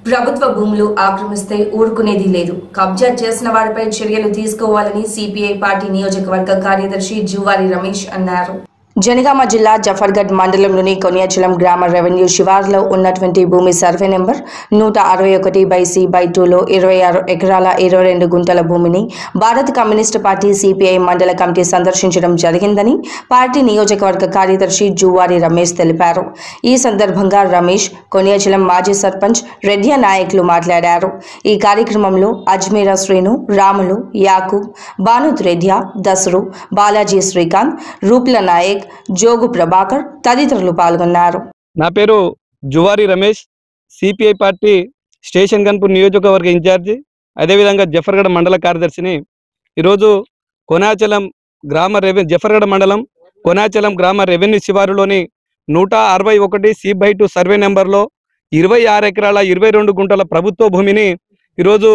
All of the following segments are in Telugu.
ప్రభుత్వ భూములు ఆక్రమిస్తే ఊరుకునేది లేదు. కబ్జా చేసిన వారిపై చర్యలు తీసుకోవాలని సిపిఐ పార్టీ నియోజకవర్గ కార్యదర్శి జువారి రమేష్ అన్నారు. జనగామ జిల్లా జఫర్గఢ్ మండలంలోని కొనియాచలం గ్రామ రెవెన్యూ శివార్లో ఉన్నటువంటి భూమి సర్వే నెంబర్ 161/C/2లో 26 ఎకరాల 22 గుంటల భూమిని భారత కమ్యూనిస్టు పార్టీ సిపిఐ మండల కమిటీ సందర్శించడం జరిగిందని పార్టీ నియోజకవర్గ కార్యదర్శి జువారి రమేష్ తెలిపారు. ఈ సందర్భంగా రమేష్, కొనియాచలం మాజీ సర్పంచ్ రెడ్డియా నాయకులు మాట్లాడారు. ఈ కార్యక్రమంలో అజ్మీరా శ్రీను, రాములు, యాకూబ్, భానుత్ రెడ్డియా, దసరు, బాలాజీ శ్రీకాంత్, రూప్ల నాయక్, జోగు ప్రభాకర్ తదితరులు పాల్గొన్నారు. నా పేరు జువారి రమేష్, సిపిఐ పార్టీ స్టేషన్ గన్పూర్ నియోజకవర్గ ఇన్ఛార్జి, అదేవిధంగా జఫర్గఢ్ మండల కార్యదర్శిని. ఈరోజు జఫర్గఢ్ మండలం కొనాచలం గ్రామ రెవెన్యూ శివారులోని 161/C/2 సర్వే నెంబర్లో 26 ఎకరాల 22 గుంటల ప్రభుత్వ భూమిని ఈరోజు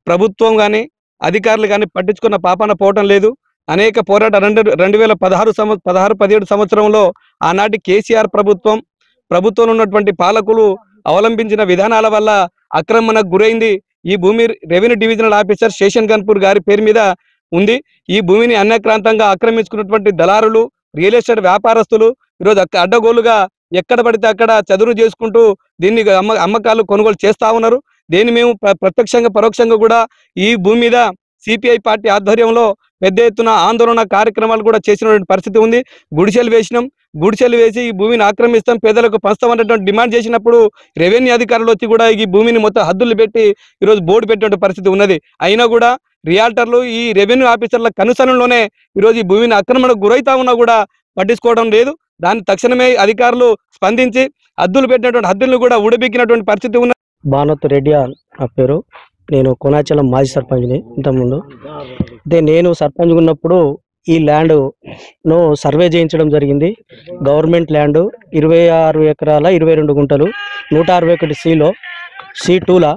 ప్రభుత్వం కానీ అధికారులు కానీ పట్టించుకున్న పాపాన పోవటం లేదు. అనేక పోరాట 2016-17 సంవత్సరంలో ఆనాటి కేసీఆర్ ప్రభుత్వంలో ఉన్నటువంటి పాలకులు అవలంబించిన విధానాల వల్ల ఆక్రమణకు గురైంది. ఈ భూమి revenue divisional officer Station Ghanpur గారి పేరు మీద ఉంది. ఈ భూమిని అన్యక్రాంతంగా ఆక్రమించుకున్నటువంటి దళారులు, రియల్ ఎస్టేట్ వ్యాపారస్తులు ఈరోజు అడ్డగోలుగా ఎక్కడ పడితే అక్కడ చదురు చేసుకుంటూ దీన్ని అమ్మకాలు కొనుగోలు చేస్తా ఉన్నారు. దీన్ని మేము ప్రత్యక్షంగా పరోక్షంగా కూడా ఈ భూమి మీద సిపిఐ పార్టీ ఆధ్వర్యంలో పెద్ద ఎత్తున ఆందోళన కార్యక్రమాలు కూడా చేసినటువంటి పరిస్థితి ఉంది. గుడిసెలు వేసి ఈ భూమిని ఆక్రమిస్తాం, పేదలకు పంచుతామన్నటువంటి డిమాండ్ చేసినప్పుడు రెవెన్యూ అధికారులు వచ్చి కూడా ఈ భూమిని మొత్తం హద్దులు పెట్టి ఈరోజు బోర్డు పెట్టినటువంటి పరిస్థితి ఉన్నది. అయినా కూడా రియాల్టర్లు, ఈ రెవెన్యూ ఆఫీసర్ల కనుసరణలోనే ఈరోజు ఈ భూమిని ఆక్రమణకు గురైతా ఉన్నా కూడా పట్టించుకోవడం లేదు. దాన్ని తక్షణమే అధికారులు స్పందించి హద్దులు పెట్టినటువంటి హద్దులను కూడా ఊడబెక్కినటువంటి పరిస్థితి ఉన్నది. భానుత్ రెడ్డియా నా పేరు. నేను కొనాచలం మాజీ సర్పంచ్ని. ఇంతకుముందు అయితే నేను సర్పంచ్ ఉన్నప్పుడు ఈ ల్యాండ్ను సర్వే చేయించడం జరిగింది. గవర్నమెంట్ ల్యాండ్ 26 ఎకరాల 22 గుంటలు 161 C/2లా.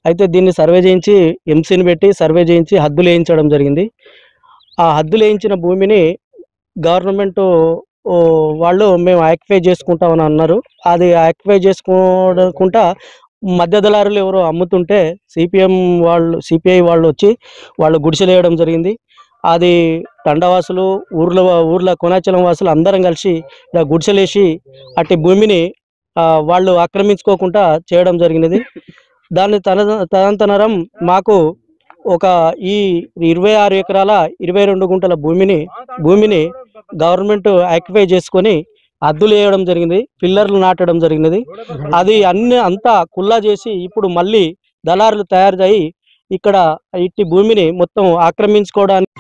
అయితే దీన్ని సర్వే చేయించి ఎంసీని పెట్టి సర్వే చేయించి హద్దులు వేయించడం జరిగింది. ఆ హద్దులు వేయించిన భూమిని గవర్నమెంట్ వాళ్ళు మేము ఆక్యుపై చేసుకుంటామని అన్నారు. అది ఆక్యుపై చేసుకుంటా మధ్య దళారులు ఎవరో అమ్ముతుంటే సిపిఐ వాళ్ళు వచ్చి వాళ్ళు గుడిసెలు వేయడం జరిగింది. అది తండవాసులు, ఊర్ల కొనాచలం వాసులు అందరం కలిసి ఇలా గుడిసెలేసి అట్టి భూమిని వాళ్ళు ఆక్రమించుకోకుండా చేయడం జరిగినది. దాన్ని తదనంతరం మాకు ఒక ఈ 26 ఎకరాల 22 గుంటల భూమిని గవర్నమెంట్ ఆక్యుపై చేసుకొని హద్దులు వేయడం జరిగింది, పిల్లర్లు నాటడం జరిగినది. అది అంతా కుల్లా చేసి ఇప్పుడు మళ్ళీ దళారులు తయారు అయ్యి ఇక్కడ ఇట్టి భూమిని మొత్తం ఆక్రమించుకోవడానికి